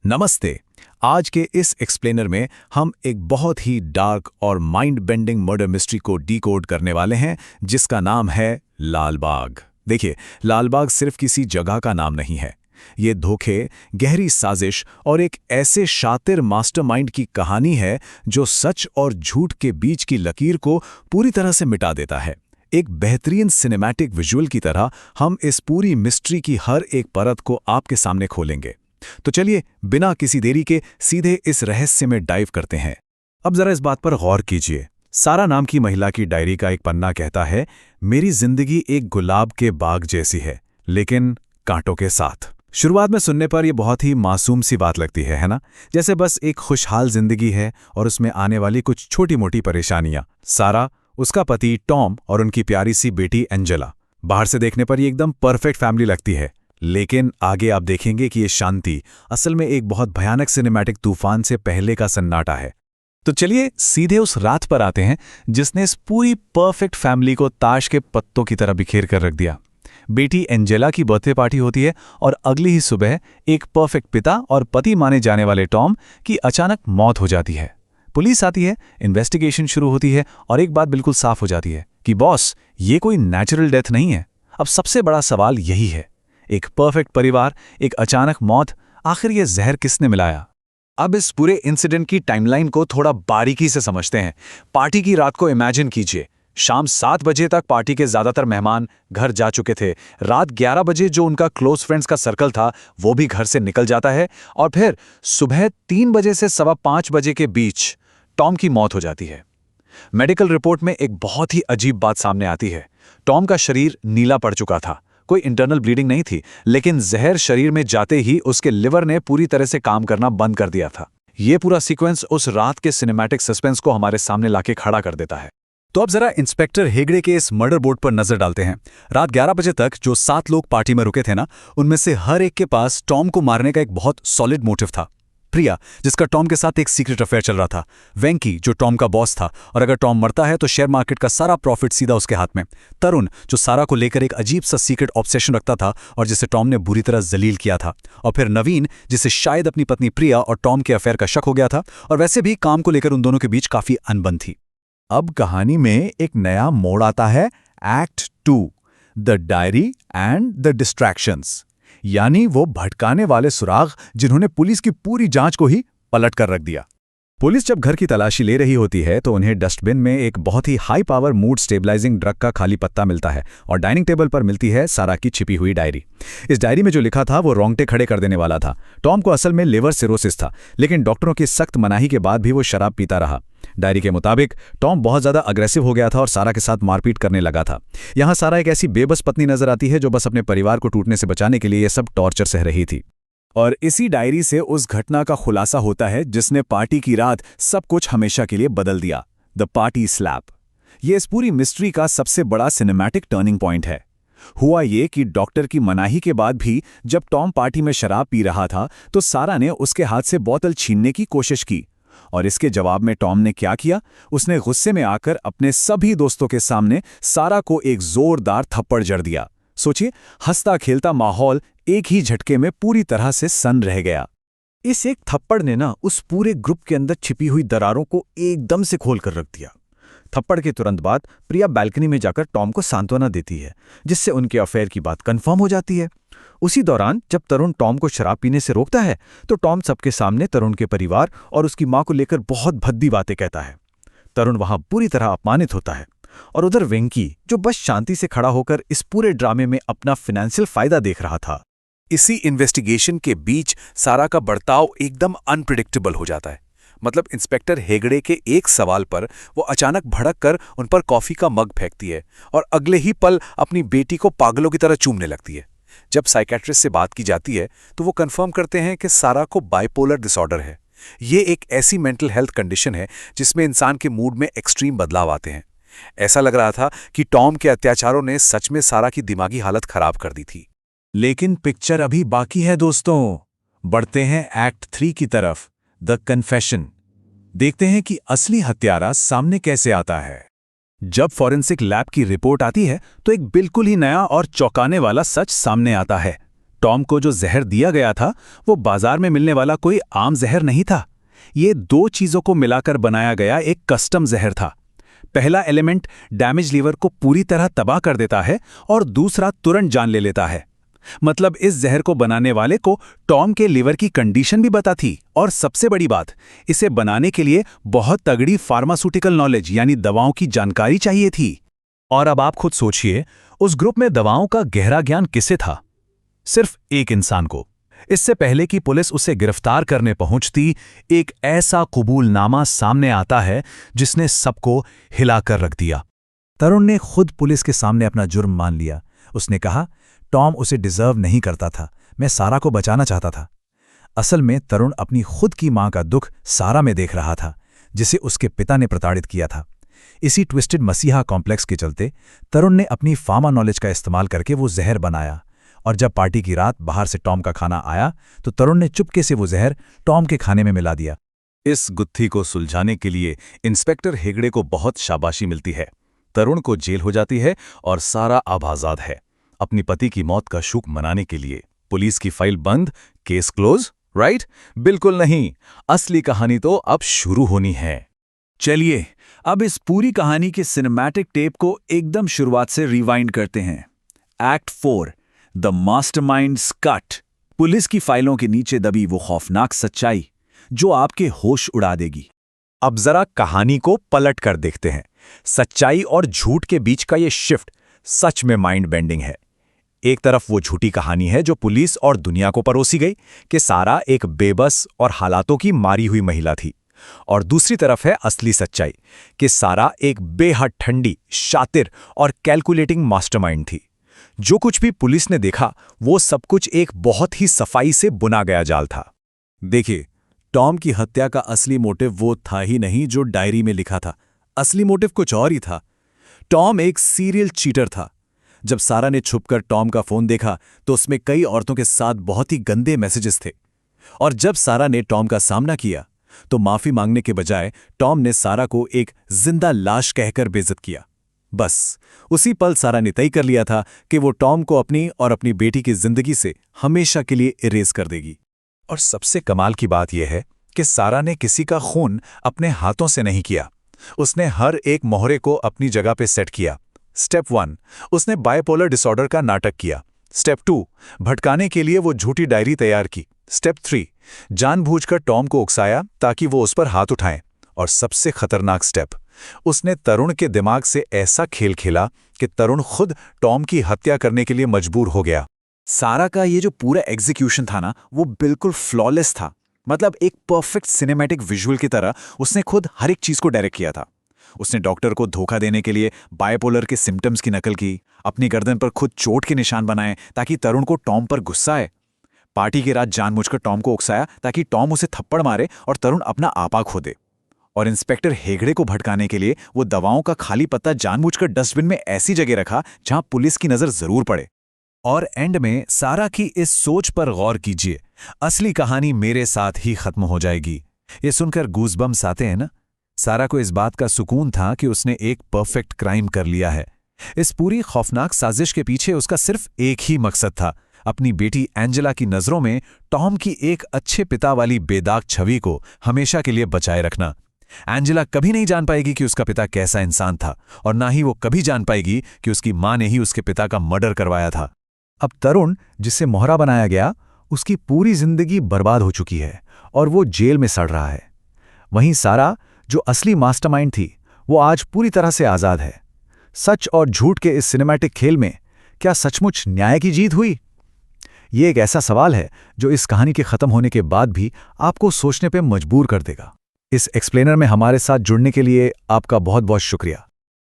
नमस्ते। आज के इस एक्सप्लेनर में हम एक बहुत ही डार्क और माइंड बेंडिंग मर्डर मिस्ट्री को डीकोड करने वाले हैं, जिसका नाम है लाल बाग। देखिए, लाल बाग सिर्फ किसी जगह का नाम नहीं है। ये धोखे, गहरी साजिश और एक ऐसे शातिर मास्टरमाइंड की कहानी है जो सच और झूठ के बीच की लकीर को पूरी तरह से मिटा देता है। एक बेहतरीन सिनेमैटिक विजुअल की तरह हम इस पूरी मिस्ट्री की हर एक परत को आपके सामने खोलेंगे। तो चलिए, बिना किसी देरी के सीधे इस रहस्य में डाइव करते हैं। अब जरा इस बात पर गौर कीजिए। सारा नाम की महिला की डायरी का एक पन्ना कहता है, मेरी जिंदगी एक गुलाब के बाग जैसी है, लेकिन कांटों के साथ। शुरुआत में सुनने पर यह बहुत ही मासूम सी बात लगती है ना? जैसे बस एक खुशहाल जिंदगी है और उसमें आने वाली कुछ छोटी मोटी परेशानियां। सारा, उसका पति टॉम और उनकी प्यारी सी बेटी एंजेला। बाहर से देखने पर ये एकदम परफेक्ट फैमिली लगती है, लेकिन आगे आप देखेंगे कि ये शांति असल में एक बहुत भयानक सिनेमैटिक तूफान से पहले का सन्नाटा है। तो चलिए सीधे उस रात पर आते हैं जिसने इस पूरी परफेक्ट फैमिली को ताश के पत्तों की तरह बिखेर कर रख दिया। बेटी एंजेला की बर्थडे पार्टी होती है और अगली ही सुबह एक परफेक्ट पिता और पति माने जाने वाले टॉम की अचानक मौत हो जाती है। पुलिस आती है, इन्वेस्टिगेशन शुरू होती है और एक बात बिल्कुल साफ हो जाती है कि बॉस, ये कोई नेचुरल डेथ नहीं है। अब सबसे बड़ा सवाल यही है, एक परफेक्ट परिवार, एक अचानक मौत, आखिर ये जहर किसने मिलाया? अब इस पूरे इंसिडेंट की टाइमलाइन को थोड़ा बारीकी से समझते हैं। पार्टी की रात को इमेजिन कीजिए। शाम 7 बजे तक पार्टी के ज्यादातर मेहमान घर जा चुके थे। रात 11 बजे जो उनका क्लोज फ्रेंड्स का सर्कल था वो भी घर से निकल जाता है और फिर सुबह 3 बजे से 5:15 बजे के बीच टॉम की मौत हो जाती है। मेडिकल रिपोर्ट में एक बहुत ही अजीब बात सामने आती है। टॉम का शरीर नीला पड़ चुका था। कोई इंटरनल ब्लीडिंग नहीं थी, लेकिन जहर शरीर में जाते ही उसके लिवर ने पूरी तरह से काम करना बंद कर दिया था। यह पूरा सीक्वेंस उस रात के सिनेमैटिक सस्पेंस को हमारे सामने लाके खड़ा कर देता है। तो अब जरा इंस्पेक्टर हेगड़े के इस मर्डर बोर्ड पर नजर डालते हैं। रात 11 बजे तक जो 7 लोग पार्टी में रुके थे ना, उनमें से हर एक के पास टॉम को मारने का एक बहुत सॉलिड मोटिव था। प्रिया, जिसका टॉम के साथ एक सीक्रेट अफेयर चल रहा था। वेंकी, जो टॉम का बॉस था और अगर टॉम मरता है तो शेयर मार्केट का सारा प्रॉफिट सीधा उसके हाथ में। तरुण, जो सारा को लेकर एक अजीब सा सीक्रेट ऑब्सेशन रखता था और जिसे टॉम ने बुरी तरह जलील किया था। और फिर नवीन, जिसे शायद अपनी पत्नी प्रिया और टॉम के अफेयर का शक हो गया था और वैसे भी काम को लेकर उन दोनों के बीच काफी अनबन थी। अब कहानी में एक नया मोड़ आता है, act 2, the diary and the distractions. यानी वो भटकाने वाले सुराग जिन्होंने पुलिस की पूरी जांच को ही पलट कर रख दिया। पुलिस जब घर की तलाशी ले रही होती है तो उन्हें डस्टबिन में एक बहुत ही high power mood stabilising drug का खाली पत्ता मिलता है और डाइनिंग टेबल पर मिलती है सारा की छिपी हुई डायरी। इस डायरी में जो लिखा था वो रोंगटे खड़े कर देने वाला था। टॉम को असल में लिवर सिरोसिस था, लेकिन डॉक्टरों की सख्त मनाही के बाद भी वो शराब पीता रहा। डायरी के मुताबिक टॉम बहुत ज्यादा अग्रेसिव हो गया था और सारा के साथ मारपीट करने लगा था। यहां सारा एक ऐसी बेबस पत्नी नजर आती है जो बस अपने परिवार को टूटने से बचाने के लिए ये सब टॉर्चर सह रही थी। और इसी डायरी से उस घटना का खुलासा होता है जिसने पार्टी की रात सब कुछ हमेशा के लिए बदल दिया, द पार्टी स्लैप। ये इस पूरी मिस्ट्री का सबसे बड़ा सिनेमैटिक टर्निंग पॉइंट है। हुआ ये कि डॉक्टर की मनाही के बाद भी जब टॉम पार्टी में शराब पी रहा था तो सारा ने उसके हाथ से बोतल छीनने की कोशिश की और इसके जवाब में टॉम ने क्या किया, उसने गुस्से में आकर अपने सभी दोस्तों के सामने सारा को एक जोरदार थप्पड़ जड़ दिया। सोचिए, हंसता खेलता माहौल एक ही झटके में पूरी तरह से सन्न रह गया। इस एक थप्पड़ ने ना उस पूरे ग्रुप के अंदर छिपी हुई दरारों को एकदम से खोल कर रख दिया। थप्पड़ के तुरंत बाद प्रिया बालकनी में जाकर टॉम को सांत्वना देती है, जिससे उनके अफेयर की बात कंफर्म हो जाती है। उसी दौरान जब तरुण टॉम को शराब पीने से रोकता है तो टॉम सबके सामने तरुण के परिवार और उसकी मां को लेकर बहुत भद्दी बातें कहता है। तरुण वहां पूरी तरह अपमानित होता है और उधर वेंकी, जो बस शांति से खड़ा होकर इस पूरे ड्रामे में अपना फाइनेंशियल फायदा देख रहा था। इसी इन्वेस्टिगेशन के बीच सारा का बर्ताव एकदम अनप्रिडिक्टेबल हो जाता है। मतलब इंस्पेक्टर हेगड़े के एक सवाल पर वो अचानक भड़क कर उन पर कॉफी का मग फेंकती है और अगले ही पल अपनी बेटी को पागलों की तरह चूमने लगती है। जब साइकेट्रिस्ट से बात की जाती है तो वो कंफर्म करते हैं कि सारा को बाइपोलर डिसऑर्डर है। ये एक ऐसी मेंटल हेल्थ कंडीशन है जिसमें इंसान के मूड में एक्सट्रीम बदलाव आते हैं। ऐसा लग रहा था कि टॉम के अत्याचारों ने सच में सारा की दिमागी हालत खराब कर दी थी। लेकिन पिक्चर अभी बाकी है दोस्तों। बढ़ते हैं एक्ट 3 की तरफ, द कन्फेशन। देखते हैं कि असली हत्यारा सामने कैसे आता है। जब फॉरेंसिक लैब की रिपोर्ट आती है तो एक बिल्कुल ही नया और चौंकाने वाला सच सामने आता है। टॉम को जो जहर दिया गया था वो बाजार में मिलने वाला कोई आम जहर नहीं था। ये दो चीजों को मिलाकर बनाया गया एक कस्टम जहर था। पहला एलिमेंट डैमेज लीवर को पूरी तरह तबाह कर देता है और दूसरा तुरंत जान ले लेता है। मतलब इस जहर को बनाने वाले को टॉम के लिवर की कंडीशन भी पता थी और सबसे बड़ी बात, इसे बनाने के लिए बहुत तगड़ी फार्मास्यूटिकल नॉलेज यानी दवाओं की जानकारी चाहिए थी। और अब आप खुद सोचिए, उस ग्रुप में दवाओं का गहरा ज्ञान किसे था? सिर्फ एक इंसान को। इससे पहले कि पुलिस उसे गिरफ्तार करने पहुंचती, एक ऐसा कबूलनामा सामने आता है जिसने सबको हिलाकर रख दिया। तरुण ने खुद पुलिस के सामने अपना जुर्म मान लिया। उसने कहा, टॉम उसे डिजर्व नहीं करता था, मैं सारा को बचाना चाहता था। असल में तरुण अपनी खुद की मां का दुख सारा में देख रहा था, जिसे उसके पिता ने प्रताड़ित किया था। इसी ट्विस्टेड मसीहा कॉम्प्लेक्स के चलते तरुण ने अपनी फार्मा नॉलेज का इस्तेमाल करके वो जहर बनाया, और जब पार्टी की रात बाहर से टॉम का खाना आया तो तरुण ने चुपके से वो जहर टॉम के खाने में मिला दिया। इस गुत्थी को सुलझाने के लिए इंस्पेक्टर हेगड़े को बहुत शाबाशी मिलती है। तरुण को जेल हो जाती है और सारा अब आजाद है। अपनी पति की मौत का शोक मनाने के लिए पुलिस की फाइल बंद, केस क्लोज, राइट? बिल्कुल नहीं, असली कहानी तो अब शुरू होनी है। चलिए अब इस पूरी कहानी के सिनेमैटिक टेप को एकदम शुरुआत से रिवाइंड करते हैं। Act 4, the masterminds cut. Police की फाइलों के नीचे दबी वो खौफनाक सच्चाई जो आपके होश उड़ा देगी। अब जरा कहानी को पलट कर देखते हैं। सच्चाई और झूठ के बीच का ये शिफ्ट सच में माइंड बेंडिंग है। एक तरफ वो झूठी कहानी है जो पुलिस और दुनिया को परोसी गई कि सारा एक बेबस और हालातों की मारी हुई महिला थी, और दूसरी तरफ है असली सच्चाई कि सारा एक बेहद ठंडी, शातिर और कैलकुलेटिंग मास्टरमाइंड थी। जो कुछ भी पुलिस ने देखा वो सब कुछ एक बहुत ही सफाई से बुना गया जाल था। देखिए, टॉम की हत्या का असली मोटिव वो था ही नहीं जो डायरी में लिखा था। असली मोटिव कुछ और ही था। टॉम एक सीरियल चीटर था। जब सारा ने छुपकर टॉम का फोन देखा तो उसमें कई औरतों के साथ बहुत ही गंदे मैसेजेस थे, और जब सारा ने टॉम का सामना किया तो माफी मांगने के बजाय टॉम ने सारा को एक जिंदा लाश कहकर बेइज्जत किया। बस उसी पल सारा ने तय कर लिया था कि वो टॉम को अपनी और अपनी बेटी की जिंदगी से हमेशा के लिए इरेज कर देगी। और सबसे कमाल की बात यह है कि सारा ने किसी का खून अपने हाथों से नहीं किया। उसने हर एक मोहरे को अपनी जगह पे सेट किया। स्टेप 1, उसने बाइपोलर डिसऑर्डर का नाटक किया। स्टेप 2, भटकाने के लिए वो झूठी डायरी तैयार की। स्टेप 3, जानबूझकर टॉम को उकसाया ताकि वो उस पर हाथ उठाएं। और सबसे खतरनाक स्टेप, उसने तरुण के दिमाग से ऐसा खेल खेला कि तरुण खुद टॉम की हत्या करने के लिए मजबूर हो गया। सारा का ये जो पूरा एग्जीक्यूशन था ना, वो बिल्कुल फ्लॉलेस था। मतलब एक परफेक्ट सिनेमैटिक विजुअल की तरह उसने खुद हर एक चीज को डायरेक्ट किया था। उसने डॉक्टर को धोखा देने के लिए बाइपोलर के सिम्टम्स की नकल की, अपनी गर्दन पर खुद चोट के निशान बनाए ताकि तरुण को टॉम पर गुस्सा आए। पार्टी की रात जानबूझकर टॉम को उकसाया ताकि टॉम उसे थप्पड़ मारे और तरुण अपना आपा खो दे। और इंस्पेक्टर हेगड़े को भटकाने के लिए वो दवाओं का खाली पत्ता जानबूझकर डस्टबिन में ऐसी जगह रखा जहां पुलिस की नजर जरूर पड़े। और एंड में सारा की इस सोच पर गौर कीजिए, असली कहानी मेरे साथ ही खत्म हो जाएगी। ये सुनकर गूज़बम्स आते हैं ना? सारा को इस बात का सुकून था कि उसने एक परफेक्ट क्राइम कर लिया है। इस पूरी खौफनाक साजिश के पीछे उसका सिर्फ एक ही मकसद था, अपनी बेटी एंजेला की नज़रों में टॉम की एक अच्छे पिता वाली बेदाग छवि को हमेशा के लिए बचाए रखना। एंजेला कभी नहीं जान पाएगी कि उसका पिता कैसा इंसान था, और ना ही वो कभी जान पाएगी कि उसकी मां ने ही उसके पिता का मर्डर करवाया था। अब तरुण, जिसे मोहरा बनाया गया, उसकी पूरी जिंदगी बर्बाद हो चुकी है और वो जेल में सड़ रहा है। वहीं सारा, जो असली मास्टरमाइंड थी, वो आज पूरी तरह से आज़ाद है। सच और झूठ के इस सिनेमैटिक खेल में क्या सचमुच न्याय की जीत हुई? ये एक ऐसा सवाल है जो इस कहानी के खत्म होने के बाद भी आपको सोचने पे मजबूर कर देगा। इस एक्सप्लेनर में हमारे साथ जुड़ने के लिए आपका बहुत बहुत शुक्रिया।